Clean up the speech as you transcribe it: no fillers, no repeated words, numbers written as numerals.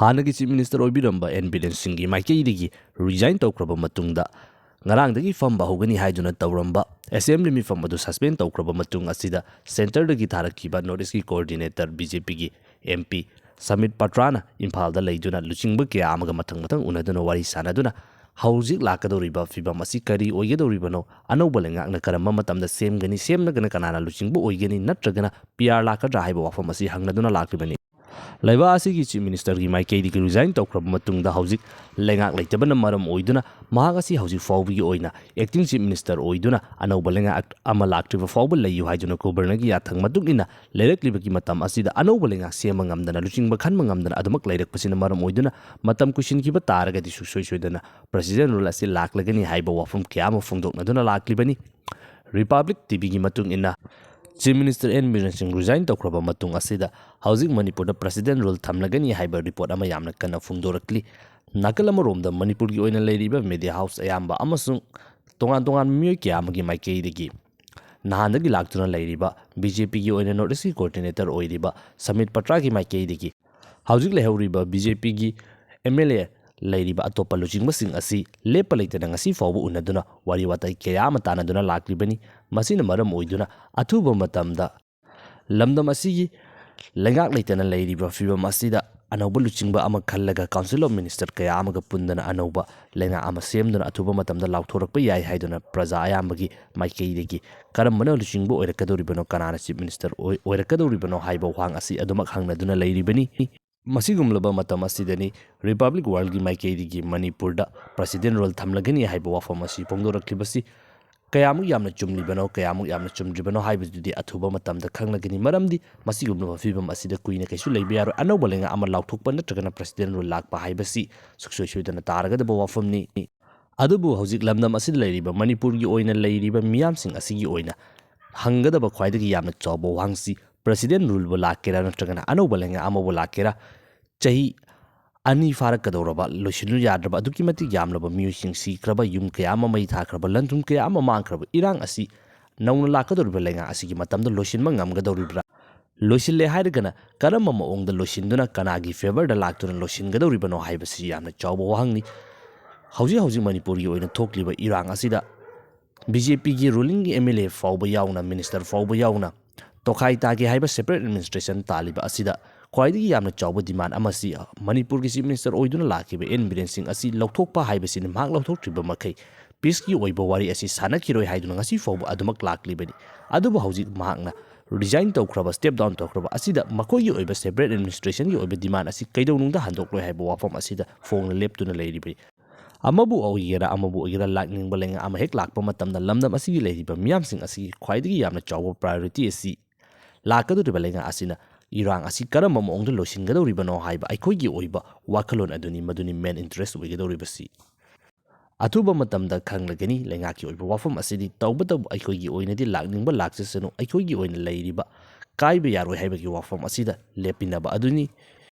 ꯍꯥꯟꯅꯒꯤ chief minister ꯑꯣꯏꯕꯤꯔꯝꯕ and Biren ꯁꯤꯡꯒꯤ ꯃꯥꯏꯀꯩꯗꯒꯤ ꯔꯤꯖꯥꯏꯟ ꯇꯧꯈ꯭ꯔꯕ ꯃꯇꯨꯡꯗ ꯉꯔꯥꯡꯗꯒꯤ ꯐꯝꯕ ꯍꯧꯒꯅꯤ ꯍꯥꯏꯗꯨꯅ ꯇꯧꯔꯝꯕ ꯑꯦꯁꯦꯝꯕ꯭ꯂꯤ ꯃꯤꯐꯝ ꯑꯗꯨ ꯁꯁꯄꯦꯟ ꯇꯧꯈ꯭ꯔꯕ ꯃꯇꯨꯡ ꯑꯁꯤꯗ ꯁꯦꯟꯇꯔꯗꯒꯤ ꯊꯥꯔꯛꯈꯤꯕ ꯅꯣꯔꯠ ꯏꯁꯀꯤ ꯀꯣꯑꯣꯔꯗꯤꯅꯦꯇꯔ ꯕꯤꯖꯦꯄꯤꯒꯤ MP ꯁꯃꯤꯠ ꯄꯥꯇ꯭ꯔꯥꯅ ꯏꯝꯐꯥꯜꯗ ꯂꯩꯗꯨꯅ ꯂꯨꯆꯤꯡꯕ ꯀꯌꯥ ꯑꯃꯒ ꯃꯊꯪ ꯎꯅꯗꯨꯅ ꯋꯥꯔꯤ ꯁꯥꯟꯅꯗꯨꯅ ꯍꯧꯖꯤꯛ ꯂꯥꯛꯀꯗꯧꯔꯤꯕ ꯐꯤꯚꯝ ꯑꯁꯤ ꯀꯔꯤ ꯑꯣꯏꯒꯗꯧꯔꯤꯕꯅꯣ, ꯑꯅꯧꯕ ꯂꯩꯉꯥꯛꯅ ꯀꯔꯝꯕ ꯃꯇꯝꯗ ꯁꯦꯝꯒꯅꯤ, ꯁꯦꯝꯂꯒꯅ ꯀꯅꯥꯅ ꯂꯨꯆꯤꯡꯕ ꯑꯣꯏꯒꯅꯤ ꯅꯠꯇ꯭ꯔꯒꯅ PR ꯂꯥꯛꯀꯗ꯭ꯔꯥ ꯍꯥꯏꯕ ꯋꯥꯐꯝ ꯑꯁꯤ ꯍꯪꯅꯗꯨꯅ ꯂꯥꯛꯂꯤꯕꯅꯤ꯫ ꯂꯩꯕꯥꯛ ꯑꯁꯤꯒꯤ ꯆꯤꯞ ꯃꯤꯅꯤꯁꯇꯔꯒꯤ ꯃꯥꯏꯀꯩꯗꯒꯤ ꯔꯤꯖꯥꯏꯟ ꯇꯧꯈ꯭ꯔꯕ ꯃꯇꯨꯡꯗ ꯍꯧꯖꯤꯛ ꯂꯩꯉꯥꯛ ꯂꯩꯇꯕꯅ ꯃꯔꯝ ꯑꯣꯏꯗꯨꯅ ꯃꯍꯥꯛ ꯑꯁꯤ ꯍꯧꯖꯤꯛ ꯐꯥꯎꯕꯒꯤ ꯑꯣꯏꯅ ꯑꯦꯛꯇꯤꯡ ꯆꯤꯞ ꯃꯤꯅꯤꯁꯇꯔ ꯑꯣꯏꯗꯨꯅ ꯑꯅꯧꯕ ꯂꯩꯉꯥꯛ ꯑꯃ ꯂꯥꯛꯇ꯭ꯔꯤꯕ ꯐꯥꯎꯕ ꯂꯩꯌꯨ ꯍꯥꯏꯗꯨꯅ ꯒꯣꯕꯔꯅꯔꯒꯤ ꯌꯥꯊꯪ ꯃꯇꯨꯡ ꯏꯟꯅ ꯂꯩꯔꯛꯂꯤꯕꯒꯤ ꯃꯇꯝ ꯑꯁꯤꯗ ꯑꯅꯧꯕ ꯂꯩꯉꯥꯛ ꯁꯦꯝꯕ ꯉꯝꯗꯅ ꯂꯨꯆꯤꯡꯕ ꯈꯟꯕ ꯉꯝꯗꯅ ꯑꯗꯨꯃꯛ ꯂꯩꯔꯛꯄꯁꯤꯅ ꯃꯔꯝ ꯑꯣꯏꯗꯨꯅ ꯃꯇꯝ ꯀꯨꯏꯁꯤꯟꯈꯤꯕ ꯇꯥꯔꯒꯗꯤ ꯁꯨꯡꯁꯣꯏ ꯁꯣꯏꯗꯅ ꯄ꯭ꯔꯁꯤꯗꯦꯟ ꯔꯨꯜ ꯑꯁꯤ ꯂꯥꯛꯂꯒꯅꯤ ꯍꯥꯏꯕ ꯋꯥꯐꯝ ꯀꯌꯥ ꯑꯃ ꯐꯣꯡꯗꯣꯛꯅꯗꯨꯅ ꯂꯥꯛꯂꯤꯕꯅꯤ꯫ ꯔꯤꯄꯕ꯭ꯂꯤꯛ ꯇꯤꯚꯤꯒꯤ ꯃꯇꯨꯡ ꯏꯟꯅ ꯆꯤꯞ ꯃꯤꯅꯤꯁꯇꯔ ꯑꯦꯟ ꯕꯤꯔꯦꯟ ꯁꯤꯡ ꯔꯤꯖꯥꯏꯟ ꯇꯧꯈ꯭ꯔꯕ ꯃꯇꯨꯡ ꯑꯁꯤꯗ ꯍꯧꯖꯤꯛ ꯃꯅꯤꯄꯨꯔꯗ ꯄ꯭ꯔꯁꯤꯗꯦꯟ ꯔꯨꯜ ꯊꯝꯂꯒꯅꯤ ꯍꯥꯏꯕ ꯔꯤꯄꯣꯔꯠ ꯑꯃ ꯌꯥꯝꯅ ꯀꯟꯅ ꯐꯣꯡꯗꯣꯔꯛꯂꯤ꯫ ꯅꯥꯀꯜ ꯑꯃꯔꯣꯝꯗ ꯃꯅꯤꯄꯨꯔꯒꯤ ꯑꯣꯏꯅ ꯂꯩꯔꯤꯕ ꯃꯤꯗꯤꯌꯥ ꯍꯥꯎꯁ ꯑꯌꯥꯝꯕ ꯑꯃꯁꯨꯡ ꯇꯣꯉꯥꯟ ꯇꯣꯉꯥꯟꯕ ꯃꯤꯑꯣꯏ ꯀꯌꯥ ꯑꯃꯒꯤ ꯃꯥꯏꯀꯩꯗꯒꯤ ꯅꯍꯥꯟꯗꯒꯤ ꯂꯥꯛꯇꯨꯅ ꯂꯩꯔꯤꯕ BJPꯒꯤ ꯑꯣꯏꯅ ꯅꯣꯔꯠ ꯏꯁꯀꯤ ꯀꯣꯑꯣꯔꯗꯤꯅꯦꯇꯔ ꯑꯣꯏꯔꯤꯕ ꯁꯃꯤꯠ ꯄꯥꯇ꯭ꯔꯥꯒꯤ ꯃꯥꯏꯀꯩꯗꯒꯤ ꯍꯧꯖꯤꯛ ꯂꯩꯍꯧꯔꯤꯕ BJPꯒꯤ MLA ꯂꯩꯔꯤꯕ ꯑꯇꯣꯞꯄ ꯂꯨꯆꯤꯡꯕꯁꯤꯡ ꯑꯁꯤ ꯂꯦꯞꯄ ꯂꯩꯇꯅ ꯉꯁꯤ ꯐꯥꯎꯕ ꯎꯅꯗꯨꯅ ꯋꯥꯔꯤ ꯋꯥꯇꯥꯏ ꯀꯌꯥ ꯑꯃ ꯇꯥꯟꯅꯗꯨꯅ ꯂꯥꯛꯂꯤꯕꯅꯤ꯫ ꯃꯁꯤꯅ ꯃꯔꯝ ꯑꯣꯏꯗꯨꯅ ꯑꯊꯨꯕ ꯃꯇꯝꯗ ꯂꯝꯗꯝ ꯑꯁꯤꯒꯤ ꯂꯩꯉꯥꯛ ꯂꯩꯇꯅ ꯂꯩꯔꯤꯕ ꯐꯤꯚꯝ ꯑꯁꯤꯗ ꯑꯅꯧꯕ ꯂꯨꯆꯤꯡꯕ ꯑꯃ ꯈꯜꯂꯒ ꯀꯥꯎꯟꯁꯤꯜ ꯑꯣꯐ ꯃꯤꯅꯤꯁꯇꯔ ꯀꯌꯥ ꯑꯃꯒ ꯄꯨꯟꯗꯨꯅ ꯑꯅꯧꯕ ꯂꯩꯉꯥꯛ ꯑꯃ ꯁꯦꯝꯗꯨꯅ ꯑꯊꯨꯕ ꯃꯇꯝꯗ ꯂꯥꯎꯊꯣꯔꯛꯄ ꯌꯥꯏ ꯍꯥꯏꯗꯨꯅ ꯄ꯭ꯔꯖꯥ ꯑꯌꯥꯝꯕꯒꯤ ꯃꯥꯏꯀꯩꯗꯒꯤ ꯀꯔꯝꯕꯅ ꯂꯨꯆꯤꯡꯕ ꯑꯣꯏꯔꯛꯀꯗꯧꯔꯤꯕꯅꯣ, ꯀꯅꯥꯅ ꯆꯤꯞ ꯃꯤꯅꯤꯁꯇꯔ ꯑꯣꯏꯔꯛꯀꯗꯧꯔꯤꯕꯅꯣ ꯍꯥꯏꯕ ꯋꯥꯍꯪ ꯑꯁꯤ ꯑꯗꯨꯃꯛ ꯍꯪꯅꯗꯨꯅ ꯂꯩꯔꯤꯕꯅꯤ꯫ ꯃꯁꯤꯒꯨꯝꯂꯕ ꯃꯇꯝ ꯑꯁꯤꯗꯅꯤ ꯔꯤꯄꯕ꯭ꯂꯤꯛ ꯋꯥꯔꯜꯒꯤ ꯃꯥꯏꯀꯩꯗꯒꯤ ꯃꯅꯤꯄꯨꯔꯗ ꯄ꯭ꯔꯁꯤꯗꯦꯟ ꯔꯨꯜ ꯊꯝꯂꯒꯅꯤ ꯍꯥꯏꯕ ꯋꯥꯐꯝ ꯑꯁꯤ ꯐꯣꯡꯗꯣꯔꯛꯂꯤꯕꯁꯤ ꯀꯌꯥꯃꯨꯛ ꯌꯥꯝꯅ ꯆꯨꯝꯂꯤꯕꯅꯣ, ꯀꯌꯥꯃꯨꯛ ꯌꯥꯝꯅ ꯆꯨꯝꯗ꯭ꯔꯤꯕꯅꯣ ꯍꯥꯏꯕꯗꯨꯗꯤ ꯑꯊꯨꯕ ꯃꯇꯝꯗ ꯈꯪꯂꯒꯅꯤ꯫ ꯃꯔꯝꯗꯤ ꯃꯁꯤꯒꯨꯝꯂꯕ ꯐꯤꯚꯝ ꯑꯁꯤꯗ ꯀꯨꯏꯅ ꯀꯩꯁꯨ ꯂꯩꯕ ꯌꯥꯔꯣꯏ꯫ ꯑꯅꯧꯕ ꯂꯩꯉꯥꯛ ꯑꯃ ꯂꯥꯎꯊꯣꯛꯄ ꯅꯠꯇ꯭ꯔꯒꯅ ꯄ꯭ꯔꯁꯤꯗꯦꯟ ꯔꯨꯜ ꯂꯥꯛꯄ ꯍꯥꯏꯕꯁꯤ ꯁꯨꯡꯁꯣꯏ ꯁꯣꯏꯗꯅ ꯇꯥꯔꯒꯗꯕ ꯋꯥꯐꯝꯅꯤ꯫ ꯑꯗꯨꯕꯨ ꯍꯧꯖꯤꯛ ꯂꯝꯗꯝ ꯑꯁꯤꯗ ꯂꯩꯔꯤꯕ ꯃꯅꯤꯄꯨꯔꯒꯤ ꯑꯣꯏꯅ ꯂꯩꯔꯤꯕ ꯃꯤꯌꯥꯝꯁꯤꯡ ꯑꯁꯤꯒꯤ ꯑꯣꯏꯅ ꯍꯪꯒꯗꯕ ꯈ꯭ꯋꯥꯏꯗꯒꯤ ꯌꯥꯝꯅ ꯆꯥꯎꯕ ꯋꯥꯍꯪꯁꯤ ꯄ꯭ꯔꯁꯤꯗꯦꯟ ꯔꯨꯜꯕꯨ ꯂꯥꯛꯀꯦꯔꯥ ꯅꯠꯇ꯭ꯔꯒꯅ ꯑꯅꯧꯕ ꯂꯩꯉꯥꯛ ꯑꯃꯕꯨ ꯂꯥꯛꯀꯦꯔꯥ, ꯆꯍꯤ 2 ꯐꯥꯔꯛꯀꯗꯧꯔꯕ ꯂꯣꯏꯁꯤꯜꯂꯨ ꯌꯥꯗ꯭ꯔꯕ ꯑꯗꯨꯛꯀꯤ ꯃꯇꯤꯛ ꯌꯥꯝꯂꯕ ꯃꯤꯑꯣꯏꯁꯤꯡ ꯁꯤꯈ꯭ꯔꯕ, ꯌꯨꯝ ꯀꯌా ꯑꯃ ꯃꯩ ꯊꯥꯈ꯭ꯔꯕ, ꯂꯟ ꯊꯨꯝ ꯀꯌꯥ ꯑꯃ ꯃꯥꯡꯈ꯭ꯔꯕ ꯏꯔꯥꯡ ꯑꯁꯤ ꯅꯧꯅ ꯂꯥꯛꯀꯗꯧꯔꯤꯕ ꯂꯩꯉꯥꯛ ꯑꯁꯤꯒꯤ ꯃꯇꯝꯗ ꯂꯣꯏꯁꯤꯟꯕ ꯉꯝꯒꯗꯧꯔꯤꯕ꯭ꯔꯥ? ꯂꯣꯏꯁꯤꯜꯂꯦ ꯍꯥꯏꯔꯒꯅ ꯀꯔꯝꯕ ꯃꯑꯣꯡꯗ ꯂꯣꯏꯁꯤꯟꯗꯨꯅ ꯀꯅꯥꯒꯤ ꯐꯦꯚꯔꯗ ꯂꯥꯛꯇꯨꯅ ꯂꯣꯏꯁꯤꯟꯒꯗꯧꯔꯤꯕꯅꯣ ꯍꯥꯏꯕꯁꯤ ꯌꯥꯝꯅ ꯆꯥꯎꯕ ꯋꯥꯍꯪꯅꯤ꯫ ꯍꯧꯖꯤꯛ ꯃꯅꯤꯄꯨꯔꯒꯤ ꯑꯣꯏꯅ ꯊꯣꯛꯂꯤꯕ ꯏꯔꯥꯡ ꯑꯁꯤꯗ BJPꯒꯤ ꯔꯨꯂꯤꯡꯒꯤ MLA ꯐꯥꯎꯕ ꯌꯥꯎꯅ, ꯃꯤꯅꯤꯁꯇꯔ ꯐꯥꯎꯕ ꯌꯥꯎꯅ ꯇꯣꯈꯥꯏ ꯇꯥꯒꯦ ꯍꯥꯏꯕ ꯁꯦꯄꯔꯦꯠ ꯑꯦꯗꯃꯤꯅꯤꯁꯇ꯭ꯔꯦꯁꯟ ꯇꯥꯜꯂꯤꯕ ꯑꯁꯤꯗ ꯈ꯭ꯋꯥꯏꯗꯒꯤ ꯌꯥꯝꯅ ꯆꯥꯎꯕ ꯗꯤꯃꯥꯟ ꯑꯃꯁꯤ ꯃꯅꯤꯄꯨꯔꯒꯤ ꯆꯤꯞ ꯃꯤꯅꯤꯁꯇꯔ ꯑꯣꯏꯗꯨꯅ ꯂꯥꯛꯈꯤꯕ ꯑꯦꯟ ꯕꯤꯔꯦꯟ ꯁꯤꯡ ꯑꯁꯤ ꯂꯧꯊꯣꯛꯄ ꯍꯥꯏꯕꯁꯤꯅ ꯃꯍꯥꯛ ꯂꯧꯊꯣꯛꯇ꯭ꯔꯤꯕ ꯃꯈꯩ ꯄꯤꯁꯀꯤ ꯑꯣꯏꯕ ꯋꯥꯔꯤ ꯑꯁꯤ ꯁꯥꯟꯅꯈꯤꯔꯣꯏ ꯍꯥꯏꯗꯨꯅ ꯉꯁꯤ ꯐꯥꯎꯕ ꯑꯗꯨꯃꯛ ꯂꯥꯛꯂꯤꯕꯅꯤ꯫ ꯑꯗꯨꯕꯨ ꯍꯧꯖꯤꯛ ꯃꯍꯥꯛꯅ ꯔꯤꯖꯥꯏꯟ ꯇꯧꯈ꯭ꯔꯕ, ꯁ꯭ꯇꯦꯞ ꯗꯥꯎꯟ ꯇꯧꯈ꯭ꯔꯕ ꯑꯁꯤꯗ ꯃꯈꯣꯏꯒꯤ ꯑꯣꯏꯕ ꯁꯦꯄꯔꯦꯠ ꯑꯦꯗꯃꯤꯅꯤꯁꯇ꯭ꯔꯦꯁꯟꯒꯤ ꯑꯣꯏꯕ ꯗꯤꯃꯥꯟ ꯑꯁꯤ ꯀꯩꯗꯧꯅꯨꯡꯗ ꯍꯟꯗꯣꯛꯂꯣꯏ ꯍꯥꯏꯕ ꯋꯥꯐꯝ ꯑꯁꯤꯗ ꯐꯣꯡꯅ ꯂꯦꯞꯇꯨꯅ ꯂꯩꯔꯤꯕꯅꯤ꯫ ꯑꯃꯕꯨ ꯑꯣꯏꯒꯦꯔꯥ ꯑꯃꯕꯨ ꯑꯣꯏꯒꯦꯔꯥ ꯂꯥꯛꯅꯤꯡꯕ ꯂꯩꯉꯥꯛ ꯑꯃ ꯍꯦꯛ ꯂꯥꯛꯄ ꯃꯇꯝꯗ ꯂꯝꯗꯝ ꯑꯁꯤꯒꯤ ꯂꯩꯔꯤꯕ ꯃꯤꯌꯥꯝꯁꯤꯡ ꯑꯁꯤꯒꯤ ꯈ꯭ꯋꯥꯏꯗꯒꯤ ꯌꯥꯝꯅ ꯆꯥꯎꯕ ꯄ꯭ꯔꯥꯏꯌꯣꯔꯤꯇꯤ ꯑꯁꯤ ꯂꯥꯛꯀꯗꯧꯔꯤꯕ ꯂꯩꯉꯥꯛ ꯑꯁꯤꯅ ꯏꯔꯥꯡ ꯑꯁꯤ ꯀꯔꯝꯕ ꯃꯑꯣꯡꯗ ꯂꯣꯏꯁꯤꯟꯒꯗꯧꯔꯤꯕꯅꯣ ꯍꯥꯏꯕ ꯑꯩꯈꯣꯏꯒꯤ ꯑꯣꯏꯕ ꯋꯥꯈꯜꯂꯣꯟ ꯑꯗꯨꯅꯤ, ꯃꯗꯨꯅꯤ ꯃꯦꯟ ꯏꯟꯇꯔꯦꯁ ꯑꯣꯏꯒꯗꯧꯔꯤꯕꯁꯤ꯫ ꯑꯊꯨꯕ ꯃꯇꯝꯗ ꯈꯪꯂꯒꯅꯤ ꯂꯩꯉꯥꯛꯀꯤ ꯑꯣꯏꯕ ꯋꯥꯐꯝ ꯑꯁꯤꯗꯤ ꯇꯧꯕꯇꯕꯨ ꯑꯩꯈꯣꯏꯒꯤ ꯑꯣꯏꯅꯗꯤ ꯂꯥꯛꯅꯤꯡꯕ ꯂꯥꯛꯆꯁꯅꯨ, ꯑꯩꯈꯣꯏꯒꯤ ꯑꯣꯏꯅ ꯂꯩꯔꯤꯕ ꯀꯥꯏꯕ ꯌꯥꯔꯣꯏ ꯍꯥꯏꯕꯒꯤ ꯋꯥꯐꯝ ꯑꯁꯤꯗ ꯂꯦꯞꯄꯤꯅꯕ ꯑꯗꯨꯅꯤ꯫